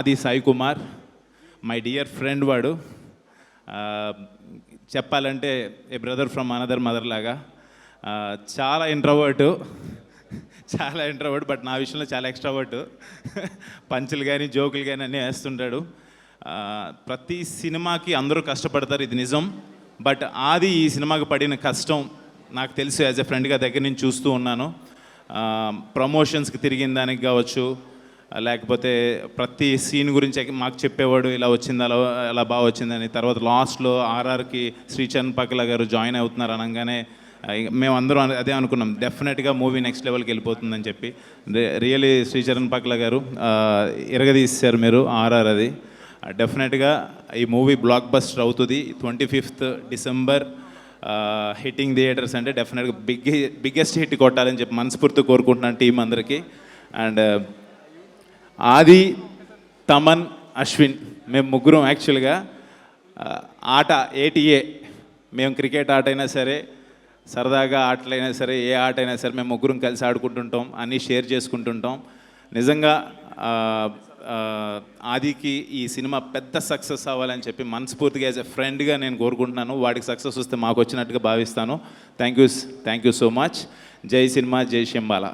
అది Sai Kumar, my dear friend వాడు. చెప్పాలంటే ఏ బ్రదర్ ఫ్రమ్ అనదర్ మదర్ లాగా. చాలా ఇంట్రోవర్టు, బట్ నా విషయంలో చాలా ఎక్స్ట్రావర్టు. పంచులు కానీ జోకులు కానీ అన్నీ వేస్తుంటాడు. ప్రతి సినిమాకి అందరూ కష్టపడతారు, ఇది నిజం. బట్ ఆది ఈ సినిమాకి పడిన కష్టం నాకు తెలుసు, యాజ్ ఎ ఫ్రెండ్గా దగ్గర నుంచి చూస్తూ ఉన్నాను. ప్రమోషన్స్కి తిరిగిన దానికి కావచ్చు, లేకపోతే ప్రతి సీన్ గురించి మాకు చెప్పేవాడు, ఇలా వచ్చింది అలా బాగా వచ్చిందని. తర్వాత లాస్ట్లో ఆర్ఆర్కి శ్రీచరణ్ పక్కల గారు జాయిన్ అవుతున్నారు అనగానే మేమందరం అదే అనుకున్నాం, డెఫినెట్గా మూవీ నెక్స్ట్ లెవెల్కి వెళ్ళిపోతుందని చెప్పి. రియలీ శ్రీచరణ్ పక్కల గారు ఇరగదీశారు మీరు ఆర్ఆర్. అది డెఫినెట్గా ఈ మూవీ బ్లాక్ బస్టర్ అవుతుంది. 25th డిసెంబర్ హిట్టింగ్ థియేటర్స్ అంటే డెఫినెట్గా బిగ్గెస్ట్ హిట్ కొట్టాలని చెప్పి మనస్ఫూర్తి కోరుకుంటున్నాను టీం అందరికీ. అండ్ ఆది, తమన్, అశ్విన్ మేము ముగ్గురం యాక్చువల్గా ఆట ఏటీఏ, మేము క్రికెట్ ఆట అయినా సరే, సరదాగా ఆటలైనా సరే, ఏ ఆట అయినా సరే మేము ముగ్గురం కలిసి ఆడుకుంటుంటాం, అన్నీ షేర్ చేసుకుంటుంటాం. నిజంగా ఆదికి ఈ సినిమా పెద్ద సక్సెస్ అవ్వాలని చెప్పి మనస్ఫూర్తిగా యాజ్ ఎ ఫ్రెండ్గా నేను కోరుకుంటున్నాను. వాడికి సక్సెస్ వస్తే మాకు వచ్చినట్టుగా భావిస్తాను. Thank you so much. జై సినిమా, జై శంబాల.